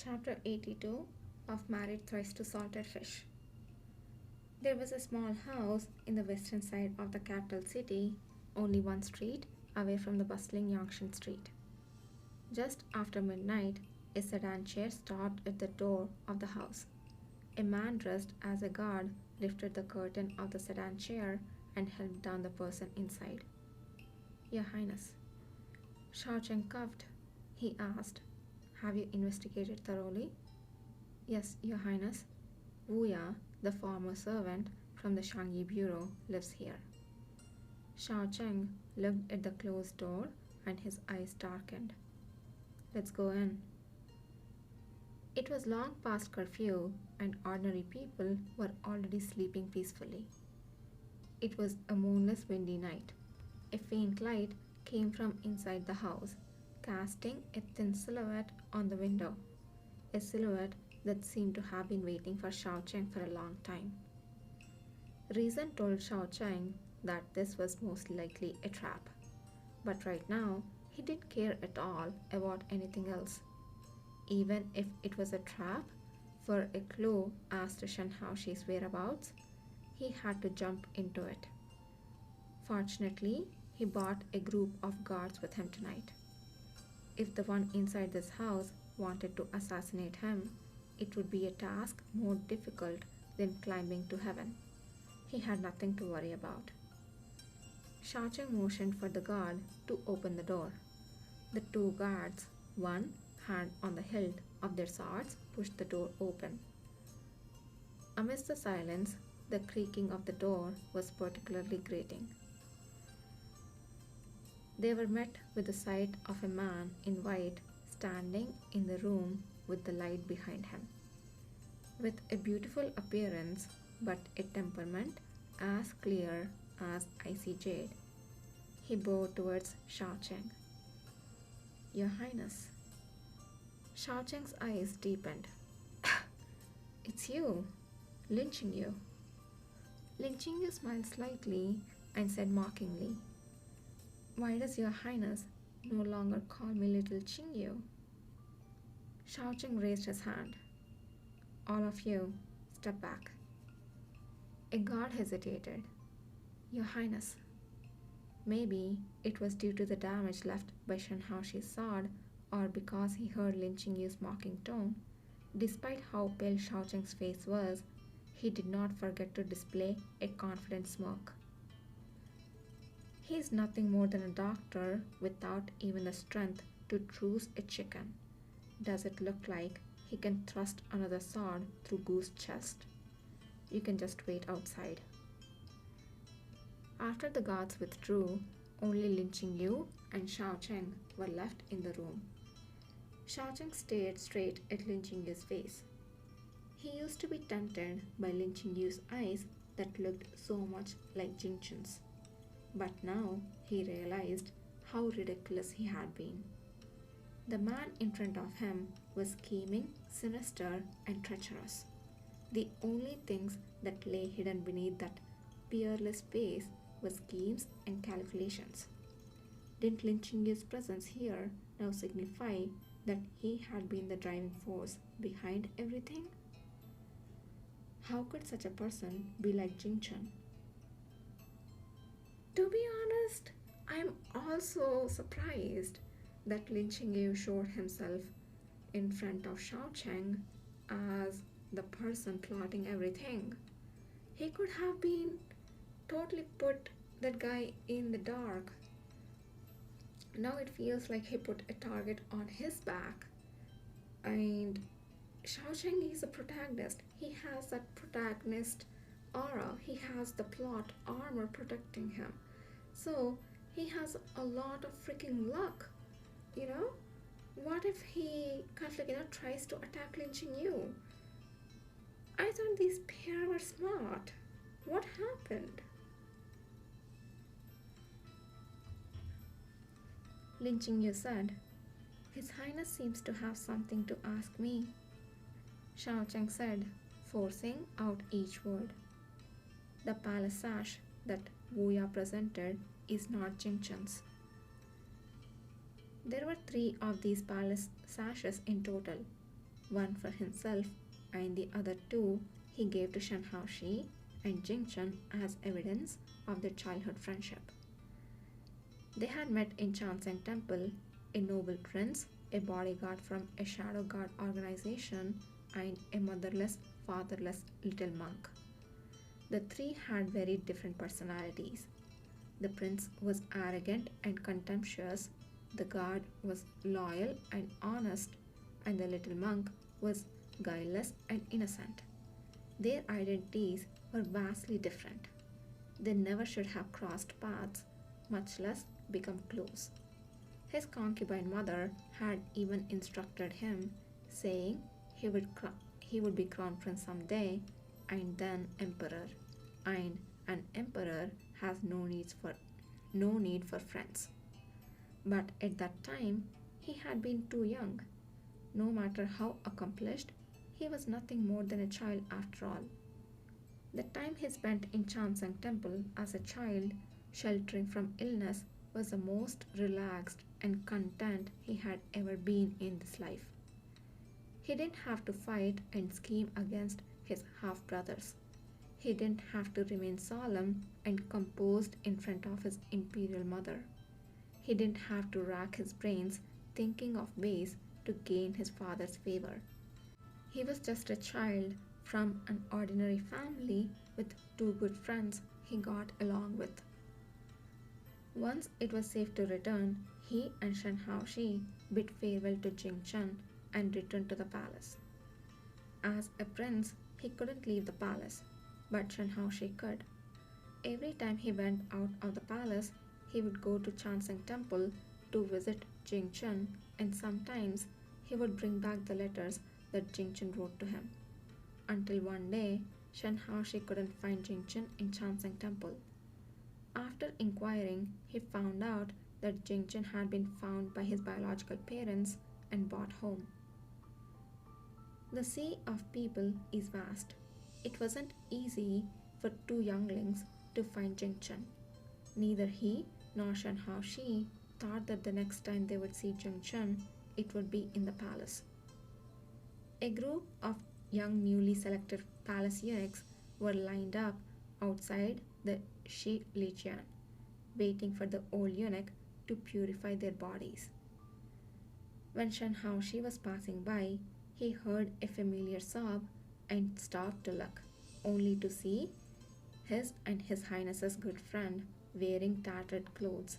Chapter 82 of Married Thrice to Salted Fish. There was a small house in the western side of the capital city, only one street away from the bustling Yongsheng Street. Just after midnight, a sedan chair stopped at the door of the house. A man dressed as a guard lifted the curtain of the sedan chair and helped down the person inside. Your Highness. Shao Cheng coughed. He asked, "Have you investigated thoroughly?" "Yes, Your Highness. Wu Ya, the former servant from the Shangyi Bureau, lives here." Shao Cheng looked at the closed door and his eyes darkened. "Let's go in." It was long past curfew and ordinary people were already sleeping peacefully. It was a moonless, windy night. A faint light came from inside the house, casting a thin silhouette on the window, a silhouette that seemed to have been waiting for Shao Cheng for a long time. Reason told Shao Cheng that this was most likely a trap, but right now he didn't care at all about anything else. Even if it was a trap, for a clue as to Shen Haoshi's whereabouts, he had to jump into it. Fortunately, he brought a group of guards with him tonight. If the one inside this house wanted to assassinate him, it would be a task more difficult than climbing to heaven. He had nothing to worry about. Shao Cheng motioned for the guard to open the door. The two guards, one hand on the hilt of their swords, pushed the door open. Amidst the silence, the creaking of the door was particularly grating. They were met with the sight of a man in white standing in the room with the light behind him. With a beautiful appearance but a temperament as clear as icy jade, he bowed towards Shao Cheng. "Your Highness." Shao Cheng's eyes deepened. "It's you, Lin Qingyu." Lin Qingyu smiled slightly and said mockingly, "Why does Your Highness no longer call me Little Qingyu?" Shao Cheng raised his hand. "All of you, step back." A guard hesitated. "Your Highness." Maybe it was due to the damage left by Shen Haoshi's sword, or because he heard Lin Qingyu's mocking tone. Despite how pale Shao Cheng's face was, he did not forget to display a confident smirk. "He is nothing more than a doctor without even the strength to truce a chicken. Does it look like he can thrust another sword through Goose's chest? You can just wait outside." After the guards withdrew, only Lin Qingyu and Shao Cheng were left in the room. Shao Cheng stared straight at Lin Qingyu's face. He used to be tempted by Lin Qingyu's eyes that looked so much like Jing Chun's. But now he realized how ridiculous he had been. The man in front of him was scheming, sinister, and treacherous. The only things that lay hidden beneath that peerless face were schemes and calculations. Didn't Lin Qingyu's presence here now signify that he had been the driving force behind everything? How could such a person be like Jing Chun? To be honest, I am also surprised that Lin Qingyu showed himself in front of Shao Cheng as the person plotting everything. He could have been totally put that guy in the dark. Now it feels like he put a target on his back. And Shao Cheng is a protagonist. He has that protagonist aura. He has the plot armor protecting him. So he has a lot of freaking luck. What if he tries to attack Lin Qingyu? I thought these pair were smart. What happened? Lin Qingyu said, "His Highness seems to have something to ask me." Shao Cheng said, forcing out each word. "The palace sash that Wu Ya presented is not Jing Chun's." There were 3 of these palace sashes in total. one for himself and the other two he gave to Shen Haoshi and Jing Chen as evidence of their childhood friendship. They had met in Chanseng Temple, a noble prince, a bodyguard from a shadow guard organization, and a motherless, fatherless little monk. The three had very different personalities. The prince was arrogant and contemptuous, the guard was loyal and honest, and the little monk was guileless and innocent. Their identities were vastly different. They never should have crossed paths, much less become close. His concubine mother had even instructed him, saying he would be crown prince someday and then emperor, and an emperor has no need for friends. But at that time he had been too young. No matter how accomplished, he was nothing more than a child after all. The time he spent in Chanseng Temple as a child, sheltering from illness, was the most relaxed and content he had ever been in this life. He didn't have to fight and scheme against his half brothers. He didn't have to remain solemn and composed in front of his imperial mother. He didn't have to rack his brains thinking of ways to gain his father's favor. He was just a child from an ordinary family with two good friends he got along with. Once it was safe to return, he and Shen Haoshi bid farewell to Jing Chen and returned to the palace. As a prince, he couldn't leave the palace, but Shen Haoshi could. Every time he went out of the palace, he would go to Chanseng Temple to visit Jing Chen, and sometimes he would bring back the letters that Jing Chen wrote to him. Until one day, Shen Haoshi couldn't find Jing Chen in Chanseng Temple. After inquiring, he found out that Jing Chen had been found by his biological parents and brought home. The sea of people is vast. It wasn't easy for two younglings to find Jing Chen. Neither he nor Shen Haoshi thought that the next time they would see Jing Chen, it would be in the palace. A group of young newly selected palace eunuchs were lined up outside the Shi Lijian, waiting for the old eunuch to purify their bodies. When Shen Haoshi was passing by, he heard a familiar sob and stopped to look, only to see his and His Highness's good friend wearing tattered clothes,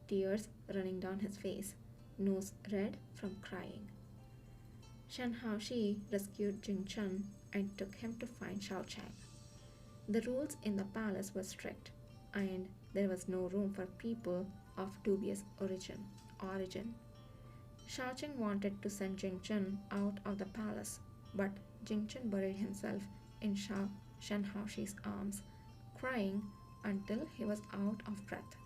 tears running down his face, nose red from crying. Shen Haoshi rescued Jing Chen and took him to find Shao Chang. The rules in the palace were strict, and there was no room for people of dubious origin. Shao Chang wanted to send Jing Chen out of the palace, but Jing Chen buried himself in Shen Haoshi's arms, crying until he was out of breath.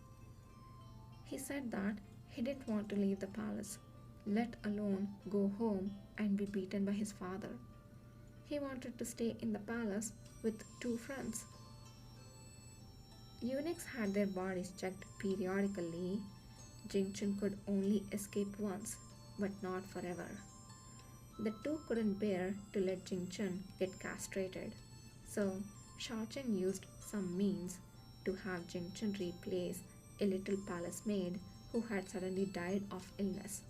He said that he didn't want to leave the palace, let alone go home and be beaten by his father. He wanted to stay in the palace with two friends. Eunuchs had their bodies checked periodically. Jing Chen could only escape once, but not forever. The two couldn't bear to let Jing Chen get castrated, so Shao Chang used some means to have Jing Chen replace a little palace maid who had suddenly died of illness.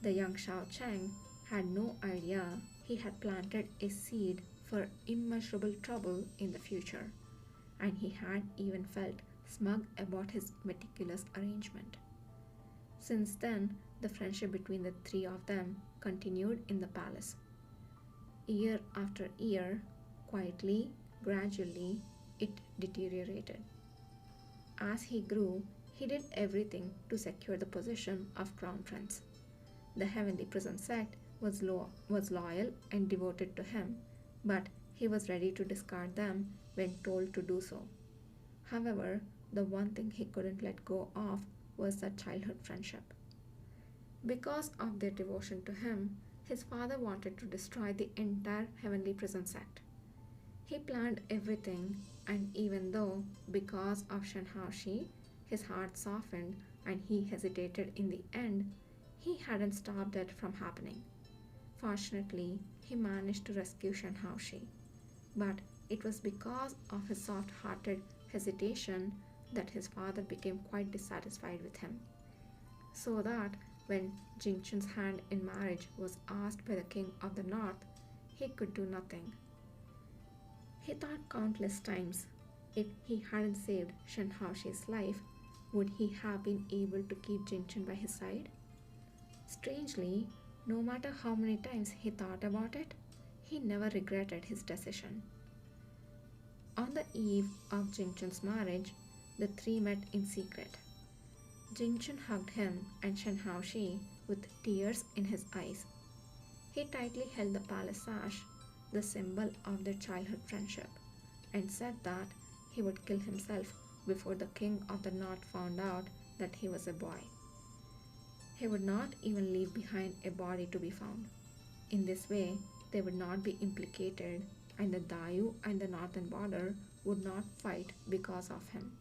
The young Shao Chang had no idea he had planted a seed for immeasurable trouble in the future, and he had even felt smug about his meticulous arrangement. Since then, the friendship between the three of them continued in the palace. Year after year, quietly, gradually, it deteriorated. As he grew, he did everything to secure the position of crown prince. The heavenly prison sect was loyal and devoted to him, but he was ready to discard them when told to do so. However, the one thing he couldn't let go of was that childhood friendship. Because of their devotion to him, his father wanted to destroy the entire heavenly prison sect. He planned everything, and even though, because of Shen Haoshi, his heart softened and he hesitated in the end, he hadn't stopped it from happening. Fortunately, he managed to rescue Shenhaoshi, but it was because of his soft hearted hesitation that his father became quite dissatisfied with him. So that when Jingchun's hand in marriage was asked by the king of the north, he could do nothing. He thought countless times if he hadn't saved Shenhaoshi's life, would he have been able to keep Jingchun by his side? Strangely, no matter how many times he thought about it, he never regretted his decision. On the eve of Jingchun's marriage, the three met in secret. Jingchun hugged him and Shenhaoshi with tears in his eyes. He tightly held the palace sash, the symbol of their childhood friendship, and said that he would kill himself before the king of the north found out that he was a boy. He would not even leave behind a body to be found. In this way, they would not be implicated, and the Dayu and the northern border would not fight because of him.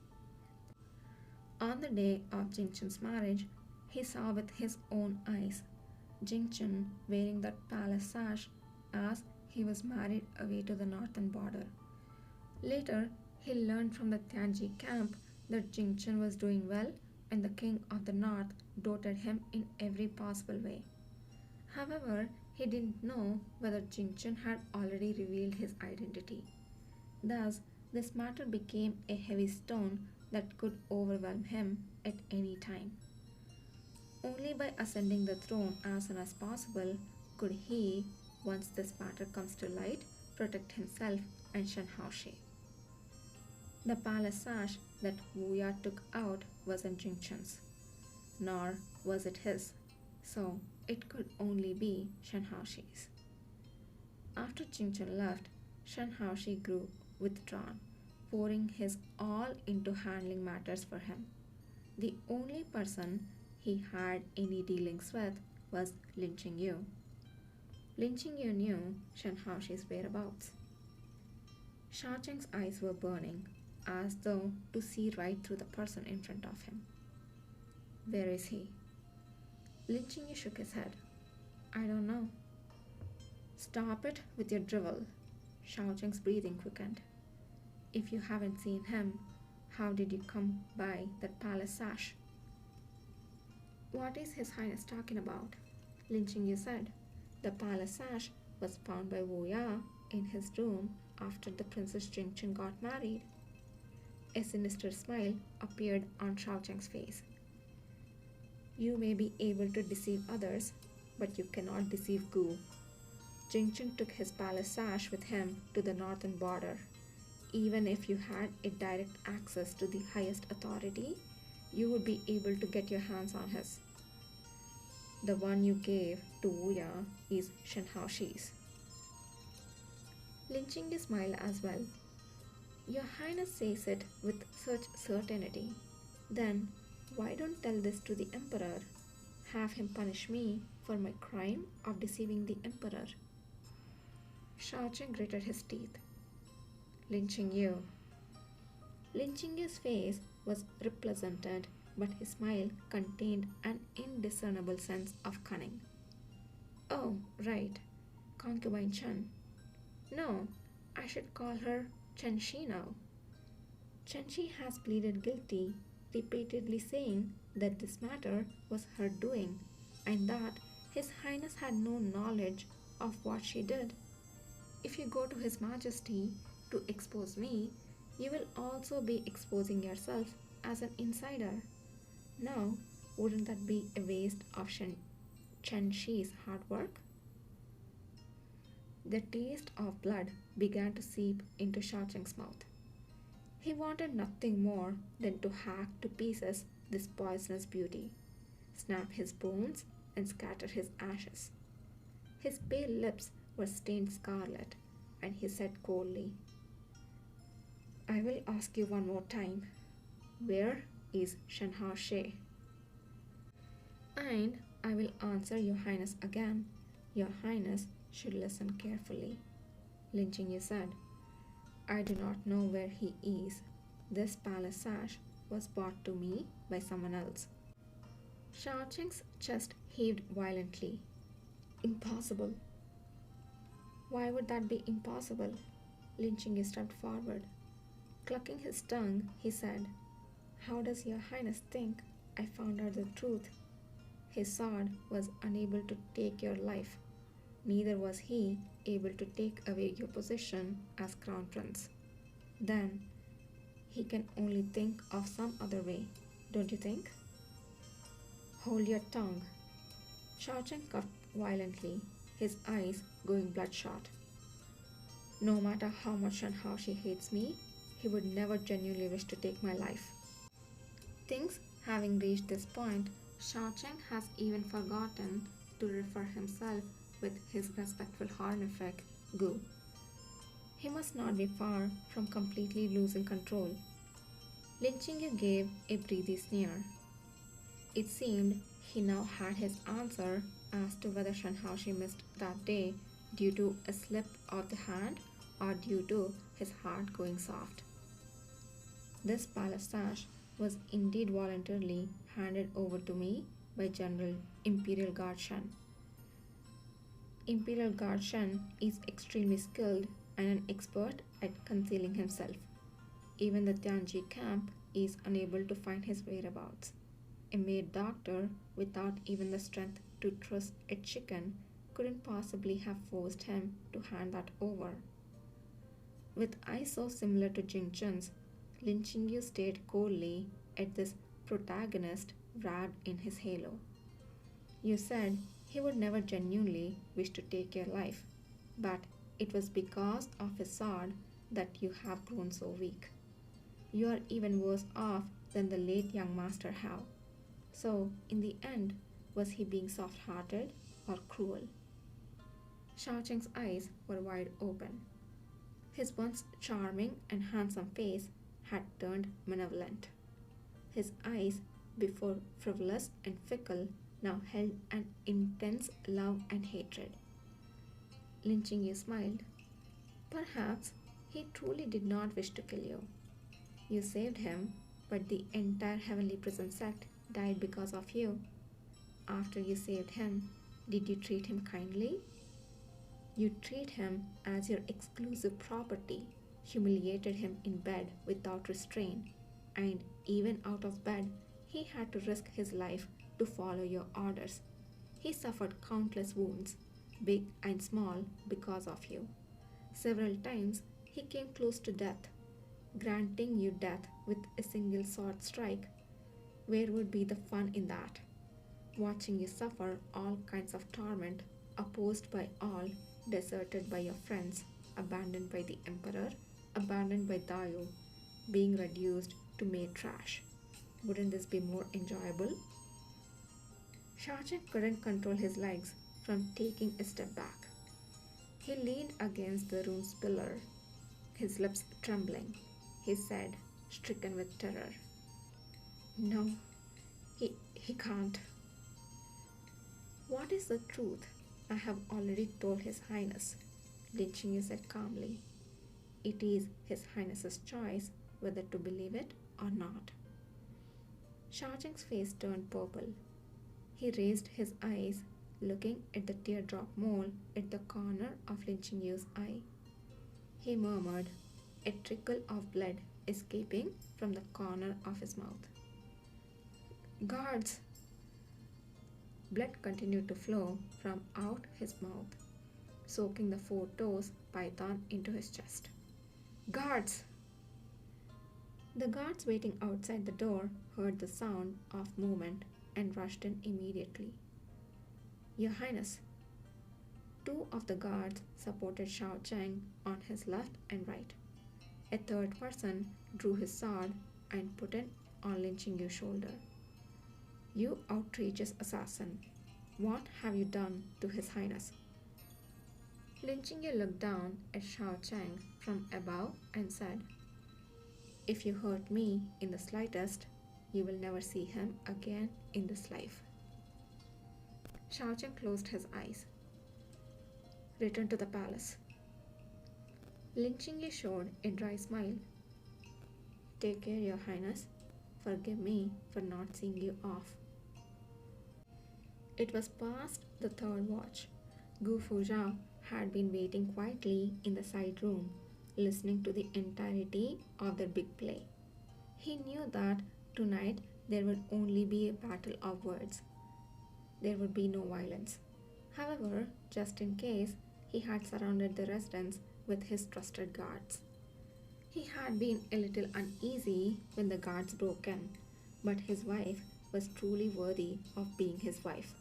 On the day of Jingchun's marriage, he saw with his own eyes Jingchun wearing that palace sash as he was married away to the northern border. Later, he learned from the Tianji camp that Jingchun was doing well and the king of the north doted him in every possible way. However, he didn't know whether Jingchun had already revealed his identity. Thus, this matter became a heavy stone that could overwhelm him at any time. Only by ascending the throne as soon as possible could he, once this matter comes to light, protect himself and Shenhaoshi. The palace sash that Wu Ya took out wasn't Jingchun's, nor was it his, so it could only be Shenhaoshi's. After Jingchun left, Shenhaoshi grew withdrawn, pouring his all into handling matters for him. The only person he had any dealings with was Lin Qingyu. Lin Qingyu knew Shenhaoshi's whereabouts. Shaocheng's eyes were burning, as though to see right through the person in front of him. Where is he? Lin Qingyu shook his head. I don't know. Stop it with your drivel. Shaocheng's breathing quickened. If you haven't seen him, how did you come by that palace sash? What is His Highness talking about? Lin Qingyu said. The palace sash was found by Wu Ya in his room after the Princess Jingchun got married. A sinister smile appeared on Shaocheng's face. You may be able to deceive others, but you cannot deceive Gu. Jingchun took his palace sash with him to the northern border. Even if you had a direct access to the highest authority, you would be able to get your hands on his. The one you gave to Wu Ya is Shenhaoshi's. Lin Qingyu smiled as well. Your Highness says it with such certainty. Then why don't tell this to the Emperor? Have him punish me for my crime of deceiving the Emperor. Shaocheng gritted his teeth. Lin Qingyu. Lin Qingyu's face was represented, but his smile contained an indiscernible sense of cunning. Oh, right, concubine Chen. No, I should call her Chen Shi now. Chen Shi has pleaded guilty, repeatedly saying that this matter was her doing and that His Highness had no knowledge of what she did. If you go to His Majesty to expose me, you will also be exposing yourself as an insider. Now, wouldn't that be a waste of Chen Shi's hard work? The taste of blood began to seep into Shaocheng's mouth. He wanted nothing more than to hack to pieces this poisonous beauty, snap his bones, and scatter his ashes. His pale lips were stained scarlet, and he said coldly, I will ask you one more time. Where is Shenhaoshi? And I will answer Your Highness again. Your Highness should listen carefully. Lin Qingyu said, I do not know where he is. This palace sash was brought to me by someone else. Shaocheng's chest heaved violently. Impossible. Why would that be impossible? Lin Qingyu stepped forward. Clucking his tongue, he said, "How does your highness think I found out the truth? His sword was unable to take your life. Neither was he able to take away your position as crown prince. Then he can only think of some other way, don't you think?" "Hold your tongue." Shao Chen coughed violently, his eyes going bloodshot. "No matter how much and how she hates me, he would never genuinely wish to take my life." Things having reached this point, Shao Chen has even forgotten to refer himself with his respectful honorific Gu. He must not be far from completely losing control. Lin Qingyu gave a breathy sneer. It seemed he now had his answer as to whether Shen Haoshi missed that day due to a slip of the hand or due to his heart going soft. This palace sash was indeed voluntarily handed over to me by General Imperial Guard Shen. Imperial Guard Shen is extremely skilled and an expert at concealing himself. Even the Tianji camp is unable to find his whereabouts. A mere doctor, without even the strength to trust a chicken, couldn't possibly have forced him to hand that over. With eyes so similar to Jing Chun's, Lin Qingyu stared coldly at this protagonist wrapped in his halo. "You said he would never genuinely wish to take your life, but it was because of his sword that you have grown so weak. You are even worse off than the late young master have. So, in the end, was he being soft hearted or cruel?" Shao Cheng's eyes were wide open. His once charming and handsome face had turned malevolent. His eyes, before frivolous and fickle, now held an intense love and hatred. Lin Qingyu smiled. "Perhaps he truly did not wish to kill you. You saved him, but the entire Heavenly Prison sect died because of you. After you saved him, did you treat him kindly? You treat him as your exclusive property, humiliated him in bed without restraint, and even out of bed, he had to risk his life to follow your orders. He suffered countless wounds, big and small, because of you. Several times he came close to death, granting you death with a single sword strike. Where would be the fun in that? Watching you suffer all kinds of torment, opposed by all, deserted by your friends, abandoned by the emperor, abandoned by Dayu, being reduced to mere trash. Wouldn't this be more enjoyable?" Shao Chen couldn't control his legs from taking a step back. He leaned against the room's pillar, his lips trembling. He said, stricken with terror, "No, he can't." "What is the truth? I have already told His Highness," Lin Qingyu said calmly. "It is His Highness's choice whether to believe it or not." Shao Cheng's face turned purple. He raised his eyes, looking at the teardrop mole at the corner of Lin Qingyu's eye. He murmured, a trickle of blood escaping from the corner of his mouth. "Guards!" Blood continued to flow from out his mouth, soaking the four-toes python into his chest. "Guards!" The guards waiting outside the door heard the sound of movement and rushed in immediately. "Your Highness." Two of the guards supported Shao Cheng on his left and right. A third person drew his sword and put it on Lin Qingyu's shoulder. "You outrageous assassin! What have you done to His Highness?" Lin Qingyu looked down at Shao Cheng from above and said, "If you hurt me in the slightest, you will never see him again in this life." Shao Cheng closed his eyes. "Return to the palace." Lin Qingyu showed a dry smile. "Take care, Your Highness. Forgive me for not seeing you off." It was past the third watch. Gu Fuzhao had been waiting quietly in the side room, listening to the entirety of their big play. He knew that tonight there would only be a battle of words. There would be no violence. However, just in case, he had surrounded the residence with his trusted guards. He had been a little uneasy when the guards broke in, but his wife was truly worthy of being his wife.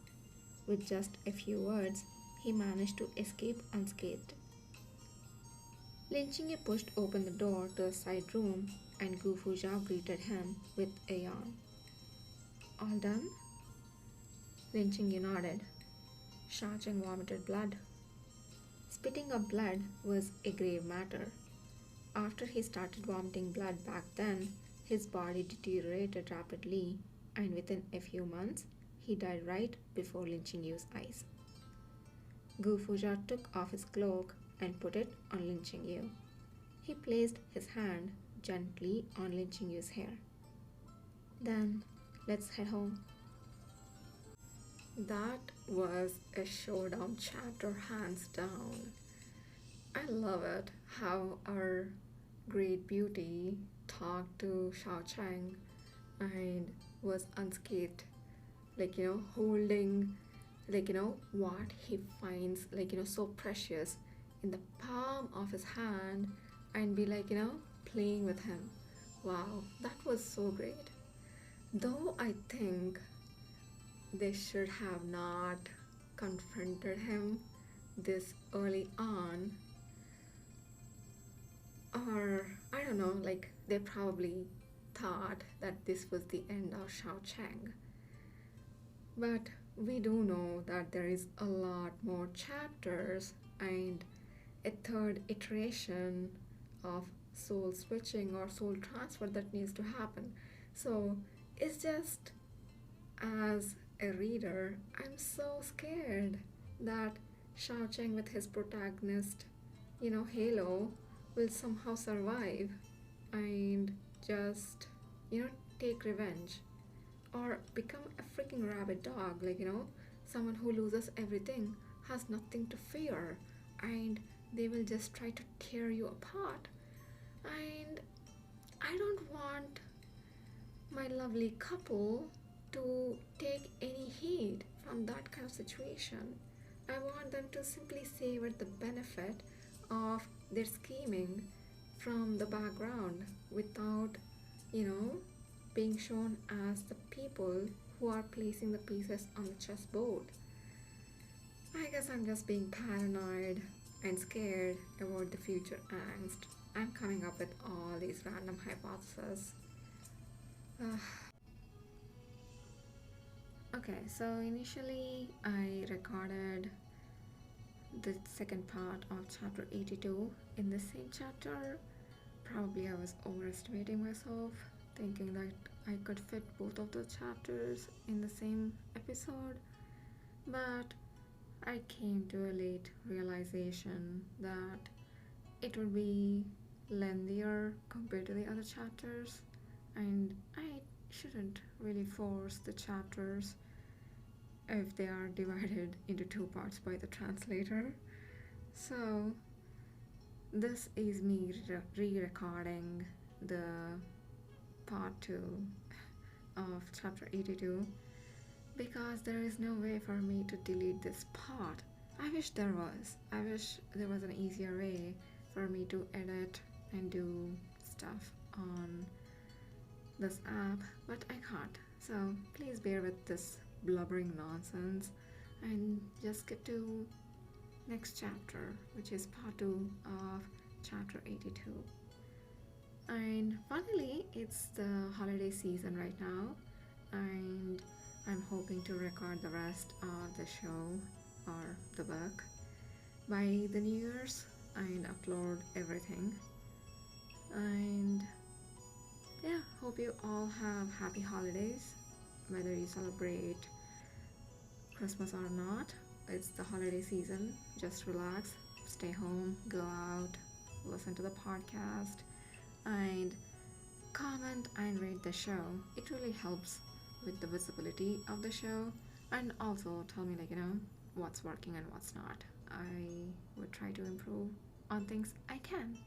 With just a few words, he managed to escape unscathed. Lin Qingye pushed open the door to the side room, and Gu Fuzhao greeted him with a yawn. All done? Lin Qingye nodded. Shao Cheng vomited blood. Spitting up blood was a grave matter. After he started vomiting blood back then, his body deteriorated rapidly, and within a few months, he died right before Lin Qingye's eyes. Gu Fuzhao took off his cloak and put it on Lin Qingyu. He placed his hand gently on Lin Qingyu's hair. Then, let's head home. That was a showdown chapter, hands down. I love it how our great beauty talked to Shao Chang and was unscathed, holding, what he finds, so precious in the palm of his hand and be playing with him. Wow, that was so great. Though I think they should have not confronted him this early on, or I don't know, they probably thought that this was the end of Shao Chang. But we do know that there is a lot more chapters and a third iteration of soul switching or soul transfer that needs to happen. So it's just, as a reader, I'm so scared that Shao Cheng with his protagonist, Halo, will somehow survive and just, take revenge or become a freaking rabid dog, someone who loses everything, has nothing to fear, and they will just try to tear you apart. And I don't want my lovely couple to take any heed from that kind of situation. I want them to simply savor the benefit of their scheming from the background without, being shown as the people who are placing the pieces on the chessboard. I guess I'm just being paranoid and scared about the future angst. I'm coming up with all these random hypotheses. Okay, so initially I recorded the second part of chapter 82 in the same chapter. Probably I was overestimating myself, thinking that I could fit both of the chapters in the same episode, but I came to a late realization that it would be lengthier compared to the other chapters, and I shouldn't really force the chapters if they are divided into two parts by the translator. So, this is me re recording the part 2 of chapter 82 because there is no way for me to delete this part. I wish there was. I wish there was an easier way for me to edit and do stuff on this app, but I can't. So please bear with this blubbering nonsense and just skip to next chapter, which is part 2 of chapter 82. And finally, it's the holiday season right now, and I'm hoping to record the rest of the show or the book by the New Year's and upload everything. And yeah, hope you all have happy holidays, whether you celebrate Christmas or not. It's the holiday season. Just relax, stay home, go out, listen to the podcast, and comment and rate the show. It really helps with the visibility of the show. And also tell me, what's working and what's not. I would try to improve on things I can.